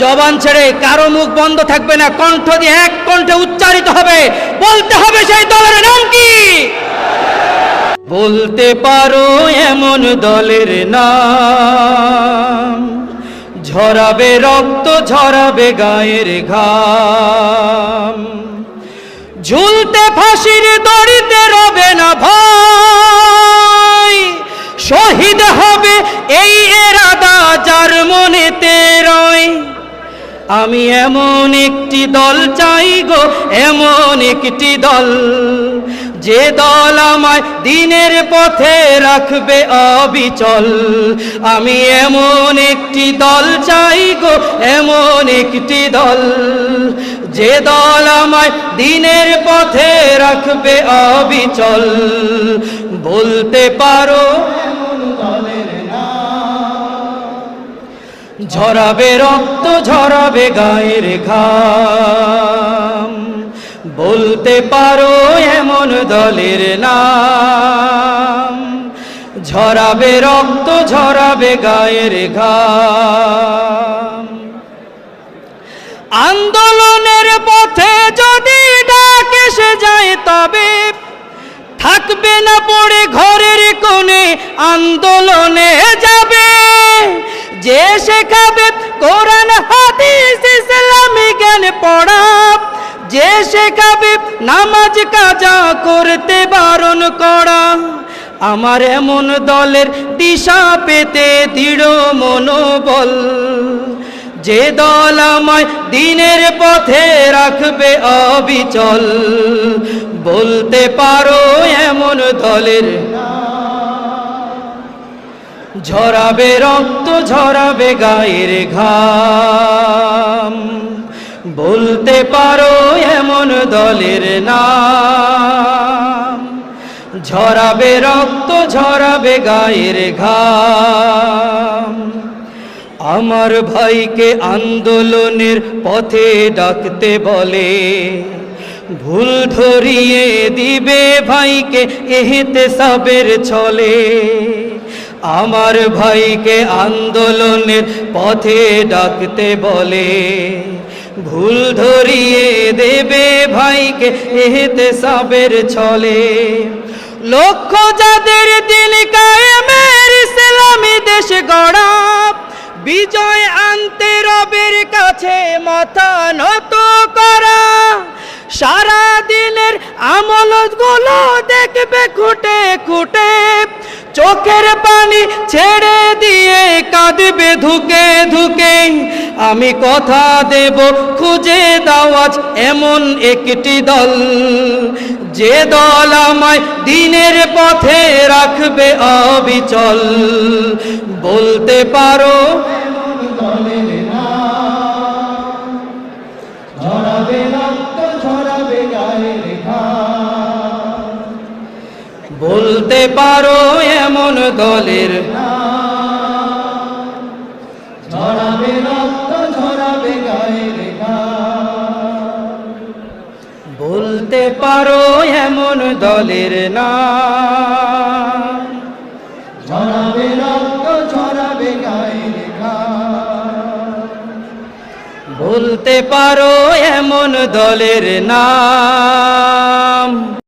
জবান ছেড়ে কারো মুখ বন্ধ থাকবে না, কণ্ঠ দিয়ে এক কণ্ঠে উচ্চারিত হবে, বলতে হবে সেই দলের নাম কি। বলতে পারো এমন দলের নাম, ঝরাবে রক্ত ঝরাবে গায়ের ঘাম, ঝুলতে ফাঁসির দড়িতে রবে না ভয়, শহীদ হবে এই এরাদা যার মনেতে রয়। আমি এমন একটি দল চাই গো, এমন একটি দল, যে দল আমায় দিনের পথে রাখবে অবিচল। আমি এমন একটি দল চাই গো, এমন একটি দল, যে দল আমায় দিনের পথে রাখবে অবিচল। বলতে পারো এমন দলের নাম, ঝরাবে রক্ত ঝরাবে গায়ের ঘাম। বলতে পারো এমন দলের নাম, ঝরাবে রক্ত ঝরাবে গায়ের ঘাম। আন্দোলনের পথে যদি ডাক এসে যায় তবে থাকবে না পড়ে ঘরের কোণে, আন্দোলনে যাবে যে শেখাবে কোরআন হাদিস ইসলামী জ্ঞান পড়া, যে শেখাবে নামাজ কাজা করতে বারণ করা। আমার এমন দলের দিশা পেতে দৃঢ় মনোবল, যে দল আমায় দিনের পথে রাখবে অবিচল। বলতে পারো এমন দলের ঝরাবে রক্ত ঝরাবে গায়ের ঘাম। বলতে পারো এমন দলের নাম, ঝরাবে রক্ত ঝরাবে গায়ের ঘাম। আমার ভাইকে আন্দোলনের পথে ডাকতে বলে, ভুল ধরিয়ে দিবে ভাইকে ইহতেসাবের ছলে। আমার ভাইকে আন্দোলনের পথে ডাকতে বলে, ভুল ধরিয়ে দেবে ভাইকে ইহতেসাবের ছলে। লক্ষ্য যাদের দিন কায়েমের ইসলামী দেশ গড়া, বিজয় আনতে রবের কাছে মাথা নত করা। সারা দিনের আমলগুলো দেখবে খুঁটে খুঁটে, চোখের পানি ছেড়ে দিয়ে কাঁদবে ধুকে ধুকে। আমি কথা দেব খুঁজে দাও আজ এমন একটি দল, যে দল আমায় দিনের পথে রাখবে অবিচল। বলতে পারো এমন দলের নাম, ঝরাবে রক্ত ঝরাবে গায়ের ঘাম। বলতে পারো এমন দলের নাম, ঝরাবে রক্ত ঝরাবে গায়ের ঘাম। বলতে পারো এমন দলের নাম, ঝরাবে রক্ত ঝরাবে গায়ের ঘাম। বলতে পারো এমন দলের নাম।